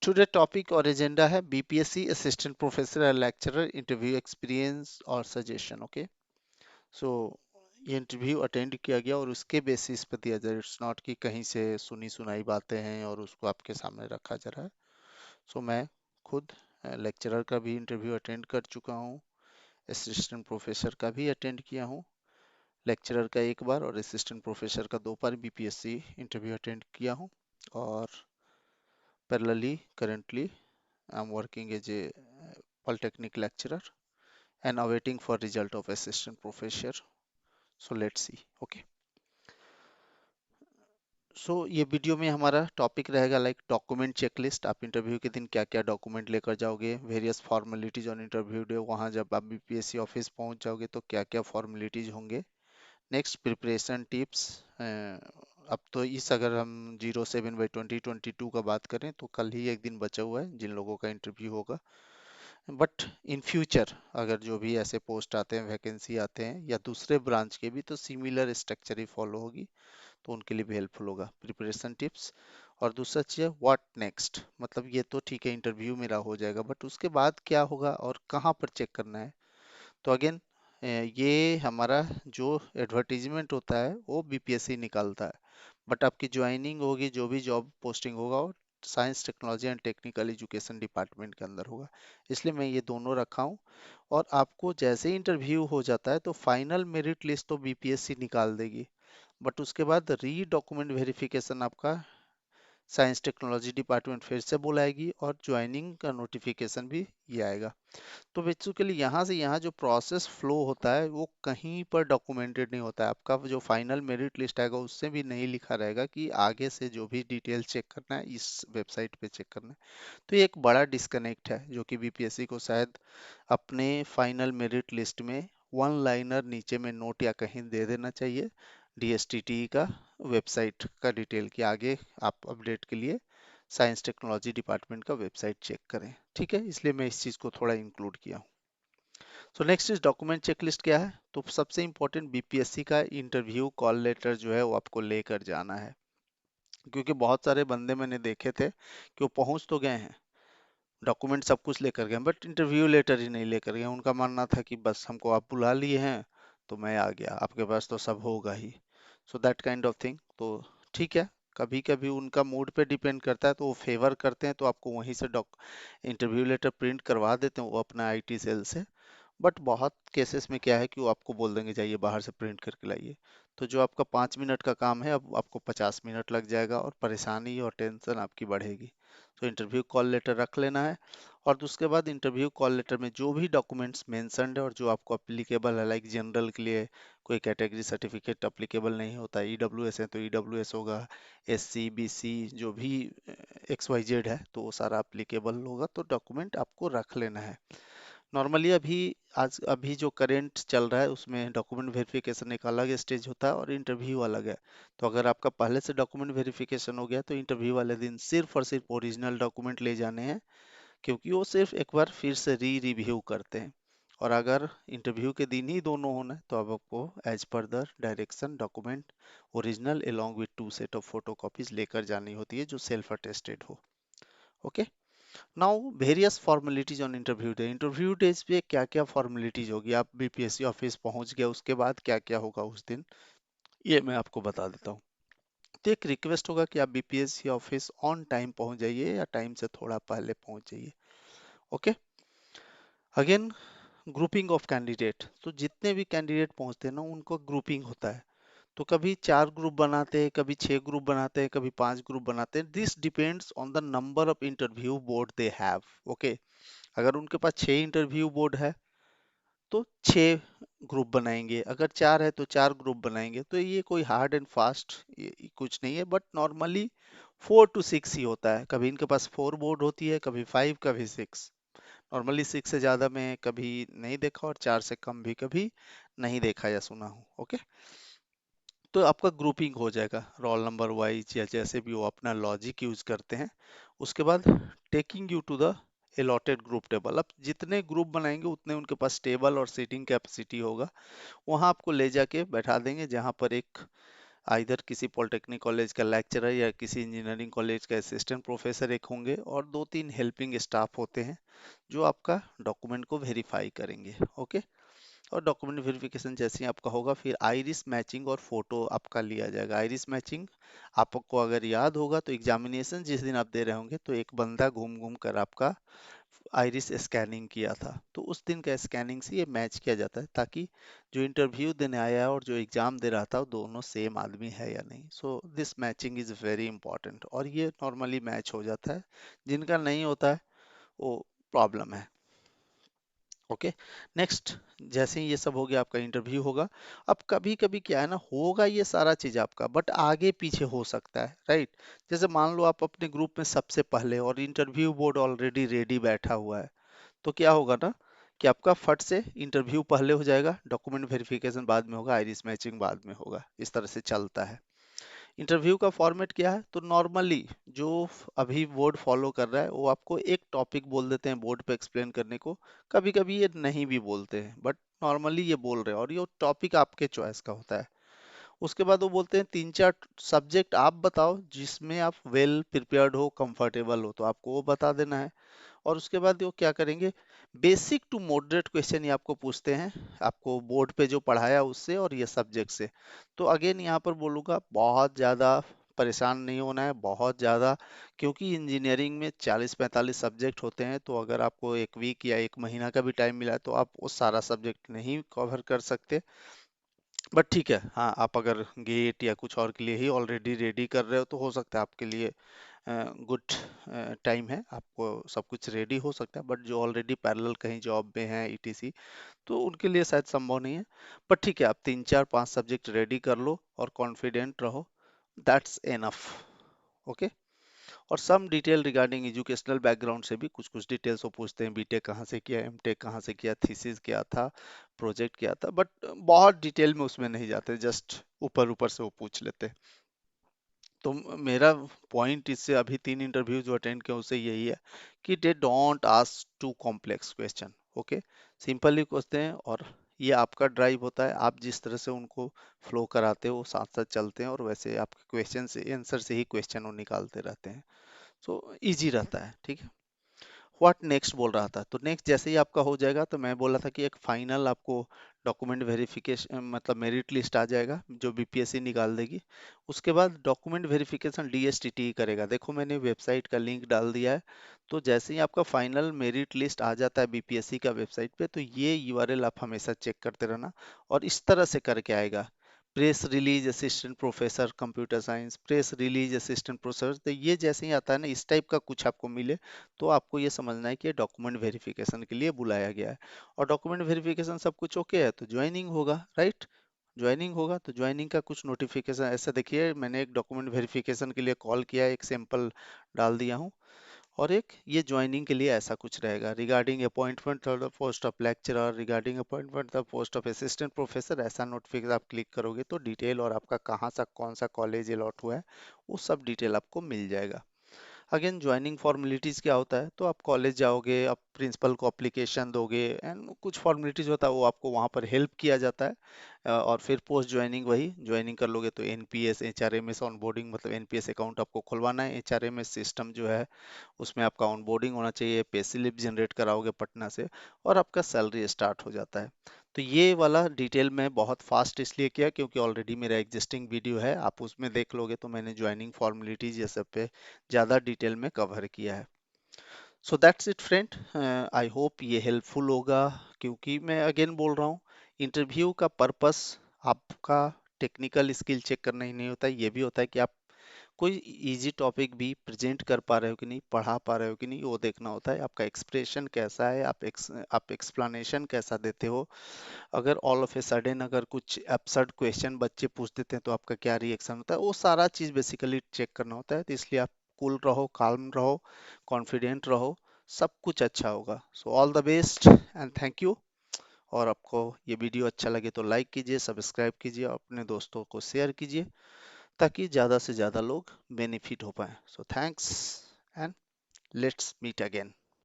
Today topic और agenda है BPSC assistant professor और लेक्चरर इंटरव्यू एक्सपीरियंस और सजेशन। ओके, सो ये इंटरव्यू अटेंड किया गया और उसके बेसिस पर दिया जाए। इट्स नॉट कि कहीं से सुनी सुनाई बातें हैं और उसको आपके सामने रखा जा रहा है। सो मैं खुद लेक्चरर का भी इंटरव्यू अटेंड कर चुका हूँ, असिस्टेंट प्रोफेसर का भी अटेंड किया हूँ, लेक्चरर का एक बार और असिस्टेंट प्रोफेसर का 2 बार बीपीएससी इंटरव्यू अटेंड किया हूँ। और parallelly currently I am working as a Polytechnic lecturer and awaiting for result of assistant professor. So let's see. Okay. सो ये वीडियो में हमारा टॉपिक रहेगा लाइक डॉक्यूमेंट चेकलिस्ट। आप इंटरव्यू के दिन क्या क्या डॉक्यूमेंट लेकर जाओगे, various formalities on interview day, वहाँ जब आप बीपीएससी ऑफिस पहुँच जाओगे तो क्या क्या फॉर्मेलिटीज होंगे। Next preparation tips. अब तो इस अगर हम 07/2022 का बात करें तो कल ही एक दिन बचा हुआ है जिन लोगों का इंटरव्यू होगा। बट इन फ्यूचर अगर जो भी ऐसे पोस्ट आते हैं, वैकेंसी आते हैं या दूसरे ब्रांच के भी, तो सिमिलर स्ट्रक्चर ही फॉलो होगी, तो उनके लिए भी हेल्पफुल होगा प्रिपरेशन टिप्स। और दूसरा चीज़ है व्हाट नेक्स्ट, मतलब ये तो ठीक है इंटरव्यू मेरा हो जाएगा, बट उसके बाद क्या होगा और कहाँ पर चेक करना है। तो अगेन ये हमारा जो एडवर्टीजमेंट होता है वो बीपीएससी निकालता है, बट आपकी ज्वाइनिंग होगी, जो भी जॉब पोस्टिंग होगा वो science technology and technical education department के अंदर होगा। इसलिए मैं ये दोनों रखा हूँ। और आपको जैसे इंटरव्यू हो जाता है तो फाइनल मेरिट लिस्ट तो बीपीएससी निकाल देगी, बट उसके बाद री डॉक्यूमेंट वेरिफिकेशन आपका साइंस टेक्नोलॉजी डिपार्टमेंट फिर से बुलाएगी और ज्वाइनिंग का नोटिफिकेशन भी ये आएगा। तो बेसिकली यहाँ से यहाँ जो प्रोसेस फ्लो होता है वो कहीं पर डॉक्यूमेंटेड नहीं होता है। आपका जो फाइनल मेरिट लिस्ट आएगा उससे भी नहीं लिखा रहेगा कि आगे से जो भी डिटेल चेक करना है इस वेबसाइट पे चेक करना है। तो ये एक बड़ा डिस्कनेक्ट है जो कि बीपीएससी को शायद अपने फाइनल मेरिट लिस्ट में वन लाइनर नीचे में नोट या कहीं दे देना चाहिए, डीएसटीटी का वेबसाइट का डिटेल के आगे आप अपडेट के लिए साइंस टेक्नोलॉजी डिपार्टमेंट का वेबसाइट चेक करें। ठीक है, इसलिए मैं इस चीज़ को थोड़ा इंक्लूड किया हूँ। So next is document checklist क्या है। तो सबसे इंपॉर्टेंट बीपीएससी का इंटरव्यू कॉल लेटर जो है वो आपको लेकर जाना है, क्योंकि बहुत सारे बंदे मैंने देखे थे कि वो पहुंच तो गए हैं, डॉक्यूमेंट सब कुछ लेकर गए, बट इंटरव्यू लेटर ही नहीं लेकर गए। उनका मानना था कि बस हमको आप बुला लिए हैं तो मैं आ गया, आपके पास तो सब होगा ही। So that kind of thing. तो ठीक है, कभी कभी उनका मूड पे डिपेंड करता है, तो वो फेवर करते हैं तो आपको वहीं से इंटरव्यू लेटर प्रिंट करवा देते हैं वो अपना आईटी सेल से। बट बहुत केसेस में क्या है कि वो आपको बोल देंगे जाइए बाहर से प्रिंट करके लाइए। तो जो आपका 5 मिनट का काम है अब आपको 50 मिनट लग जाएगा और परेशानी और टेंशन आपकी बढ़ेगी। तो इंटरव्यू कॉल लेटर रख लेना है। और उसके बाद इंटरव्यू कॉल लेटर में जो भी डॉक्यूमेंट्स मेंशन्ड है और जो आपको अप्लीकेबल है, लाइक जनरल के लिए कोई कैटेगरी सर्टिफिकेट अप्लीकेबल नहीं होता, ईडब्ल्यूएस है तो ईडब्ल्यूएस होगा, एससी बीसी जो भी XYZ है तो वो सारा अप्लीकेबल होगा, तो डॉक्यूमेंट आपको रख लेना है। नॉर्मली अभी जो करंट चल रहा है उसमें डॉक्यूमेंट वेरिफिकेशन एक अलग स्टेज होता है और इंटरव्यू अलग है। तो अगर आपका पहले से डॉक्यूमेंट वेरिफिकेशन हो गया तो इंटरव्यू वाले दिन सिर्फ और सिर्फ ओरिजिनल डॉक्यूमेंट ले जाने हैं, क्योंकि वो सिर्फ एक बार फिर से रिव्यू करते हैं। और अगर इंटरव्यू के दिन ही दोनों होना है तो अब आपको as per the direction document original along with 2 set of photo copies लेकर जानी होती है जो सेल्फ अटेस्टेड हो। Okay, now various formalities on interview day. Interview days पे क्या क्या फॉर्मेलिटीज होगी, आप बीपीएससी ऑफिस पहुंच गए उसके बाद क्या क्या होगा उस दिन, ये मैं आपको बता देता हूँ। तो एक रिक्वेस्ट होगा कि आप बीपीएससी ऑफिस ऑन टाइम पहुंच जाइए या टाइम से थोड़ा पहले पहुंच जाइए। Okay, again grouping of candidate. तो जितने भी कैंडिडेट पहुंचते हैं ना उनको ग्रुपिंग होता है। तो कभी 4 ग्रुप बनाते हैं, कभी 6 ग्रुप बनाते हैं, कभी 5 ग्रुप बनाते हैं। This depends on the number of interview board they have. Okay, अगर उनके पास 6 इंटरव्यू बोर्ड है तो 6 ग्रुप बनाएंगे, अगर 4 है तो 4 ग्रुप बनाएंगे। तो ये कोई हार्ड एंड फास्ट कुछ नहीं है, बट नॉर्मली 4 to 6 ही होता है। कभी इनके पास 4 बोर्ड होती है, कभी 5, कभी 6। नॉर्मली 6 से ज़्यादा मैं कभी नहीं देखा और 4 से कम भी कभी नहीं देखा या सुना हूँ। ओके, तो आपका ग्रुपिंग हो जाएगा रोल नंबर वाइज या जैसे भी वो अपना लॉजिक यूज करते हैं। उसके बाद taking you to the allotted group table. अब जितने ग्रुप बनाएंगे उतने उनके पास टेबल और सीटिंग कैपेसिटी होगा, वहां आपको ले जाके बैठा देंगे जहां पर एक आइदर किसी पॉलिटेक्निक कॉलेज का लेक्चरर या किसी इंजीनियरिंग कॉलेज का असिस्टेंट प्रोफेसर एक होंगे, और 2-3 हेल्पिंग स्टाफ होते हैं जो आपका डॉक्यूमेंट को वेरीफाई करेंगे। ओके, और डॉक्यूमेंट वेरिफिकेशन जैसे ही आपका होगा, फिर आइरिस मैचिंग और फोटो आपका लिया जाएगा। आइरिस मैचिंग आपको अगर याद होगा तो एग्जामिनेशन जिस दिन आप दे रहे होंगे तो एक बंदा घूम घूम कर आपका आइरिस स्कैनिंग किया था, तो उस दिन का स्कैनिंग से ये मैच किया जाता है, ताकि जो इंटरव्यू देने आया है और जो एग्जाम दे रहा था वो दोनों सेम आदमी है या नहीं। So this matching is very important, और ये नॉर्मली मैच हो जाता है। जिनका नहीं होता है वो प्रॉब्लम है। ओके, नेक्स्ट, जैसे ही ये सब हो गया आपका इंटरव्यू होगा। अब कभी कभी क्या है ना, होगा ये सारा चीज आपका, बट आगे पीछे हो सकता है, राइट। जैसे मान लो आप अपने ग्रुप में सबसे पहले और इंटरव्यू बोर्ड ऑलरेडी रेडी बैठा हुआ है, तो क्या होगा ना कि आपका फट से इंटरव्यू पहले हो जाएगा, डॉक्यूमेंट वेरिफिकेशन बाद में होगा, आइरिस मैचिंग बाद में होगा। इस तरह से चलता है। इंटरव्यू का फॉर्मेट क्या है, तो नॉर्मली जो अभी बोर्ड फॉलो कर रहा है वो आपको एक टॉपिक बोल देते हैं बोर्ड पे एक्सप्लेन करने को। कभी कभी ये नहीं भी बोलते हैं, बट नॉर्मली ये बोल रहे हैं, और ये टॉपिक आपके चॉइस का होता है। उसके बाद वो बोलते हैं 3-4 सब्जेक्ट आप बताओ जिसमें आप वेल प्रिपेयर्ड हो, कंफर्टेबल हो, तो आपको वो बता देना है। और उसके बाद वो क्या करेंगे, बेसिक टू मॉडरेट क्वेश्चन ये आपको पूछते हैं, आपको बोर्ड पे जो पढ़ाया उससे और ये सब्जेक्ट से। तो अगेन यहाँ पर बोलूँगा, बहुत ज़्यादा परेशान नहीं होना है, बहुत ज़्यादा, क्योंकि इंजीनियरिंग में 40-45 सब्जेक्ट होते हैं, तो अगर आपको एक वीक या एक महीना का भी टाइम मिला है तो आप वो सारा सब्जेक्ट नहीं कवर कर सकते। बट ठीक है, हाँ, आप अगर गेट या कुछ और के लिए ही ऑलरेडी रेडी कर रहे हो तो हो सकता है आपके लिए गुड टाइम है, आपको सब कुछ रेडी हो सकता है। बट जो ऑलरेडी पैरेलल कहीं जॉब में है ईटीसी, तो उनके लिए शायद संभव नहीं है। पर ठीक है, आप 3-4-5 सब्जेक्ट रेडी कर लो और कॉन्फिडेंट रहो, दैट्स एनफ। ओके, और सम डिटेल रिगार्डिंग एजुकेशनल बैकग्राउंड से भी कुछ कुछ डिटेल्स वो पूछते हैं, बीटेक कहाँ से किया, एमटेक कहाँ से किया, थीसिस क्या था, प्रोजेक्ट क्या था, बट बहुत डिटेल में उसमें नहीं जाते, जस्ट ऊपर ऊपर से वो पूछ लेते हैं। तो मेरा पॉइंट इससे, अभी 3 इंटरव्यू जो अटेंड किया उससे यही है कि they don't ask too complex question. ओके, सिंपली पूछते हैं, और ये आपका ड्राइव होता है, आप जिस तरह से उनको फ्लो कराते हो साथ साथ चलते हैं, और वैसे आपके क्वेश्चन से आंसर से ही क्वेश्चन वो निकालते रहते हैं। सो इजी रहता है, ठीक है। व्हाट नेक्स्ट बोल रहा था, तो नेक्स्ट जैसे ही आपका हो जाएगा, तो मैं बोला था कि एक फाइनल आपको डॉक्यूमेंट वेरिफिकेशन, मतलब मेरिट लिस्ट आ जाएगा जो बीपीएससी निकाल देगी। उसके बाद डॉक्यूमेंट वेरिफिकेशन डीएसटीटी करेगा। देखो मैंने वेबसाइट का लिंक डाल दिया है, तो जैसे ही आपका फाइनल मेरिट लिस्ट आ जाता है बीपीएससी का वेबसाइट पे, तो ये यूआरएल आप हमेशा चेक करते रहना। और इस तरह से करके आएगा, press release assistant professor computer science, press release assistant professor, तो ये जैसे ही आता है ना, इस टाइप का कुछ आपको मिले, तो आपको ये समझना है कि डॉक्यूमेंट वेरिफिकेशन के लिए बुलाया गया है। और डॉक्यूमेंट वेरिफिकेशन सब कुछ ओके है तो ज्वाइनिंग होगा, राइट। ज्वाइनिंग होगा तो ज्वाइनिंग का कुछ नोटिफिकेशन, ऐसा देखिए मैंने एक डॉक्यूमेंट वेरिफिकेशन के लिए कॉल किया है, एक सैंपल डाल दिया हूँ। और एक ये ज्वाइनिंग के लिए ऐसा कुछ रहेगा, regarding appointment for the post of lecturer, regarding appointment the post of assistant professor, ऐसा नोटिफिकेशन आप क्लिक करोगे तो डिटेल, और आपका कहाँ सा कौन सा कॉलेज अलॉट हुआ है वो सब डिटेल आपको मिल जाएगा। अगेन ज्वाइनिंग फॉर्मेलिटीज क्या होता है, तो आप कॉलेज जाओगे, आप प्रिंसिपल को अप्लीकेशन दोगे, एंड कुछ फॉर्मेलिटीज होता है वो आपको वहाँ पर हेल्प किया जाता है। और फिर पोस्ट ज्वाइनिंग वही ज्वाइनिंग कर लोगे तो एनपीएस एचआरएमएस ऑनबोर्डिंग, मतलब एनपीएस अकाउंट आपको खुलवाना है, एचआरएमएस सिस्टम जो है उसमें आपका ऑनबोर्डिंग होना चाहिए, पे स्लिप जनरेट कराओगे पटना से, और आपका सैलरी स्टार्ट हो जाता है। तो ये वाला डिटेल में बहुत फास्ट इसलिए किया क्योंकि ऑलरेडी मेरा एग्जिस्टिंग वीडियो है, आप उसमें देख लोगे तो मैंने ज्वाइनिंग फॉर्मेलिटीज ये सब पे ज़्यादा डिटेल में कवर किया है। So that's it friend, I hope ये हेल्पफुल होगा, क्योंकि मैं अगेन बोल रहा हूँ, इंटरव्यू का पर्पस आपका टेक्निकल स्किल चेक करना ही नहीं होता है, ये भी होता है कि आप कोई इजी टॉपिक भी प्रेजेंट कर पा रहे हो कि नहीं, पढ़ा पा रहे हो कि नहीं, वो देखना होता है। आपका एक्सप्रेशन कैसा है, आप एक्सप्लेनेशन कैसा देते हो। अगर ऑल ऑफ ए सडन अगर कुछ एब्सर्ड क्वेश्चन बच्चे पूछ देते हैं तो आपका क्या रिएक्शन होता है, वो सारा चीज़ बेसिकली चेक करना होता है। तो इसलिए आप कूल रहो, काल्म रहो, कॉन्फिडेंट रहो, सब कुछ अच्छा होगा। So all the best and thank you. और आपको ये वीडियो अच्छा लगे तो लाइक कीजिए, सब्सक्राइब कीजिए, अपने दोस्तों को शेयर कीजिए, ताकि ज़्यादा से ज़्यादा लोग बेनिफिट हो पाए। So thanks and let's meet again.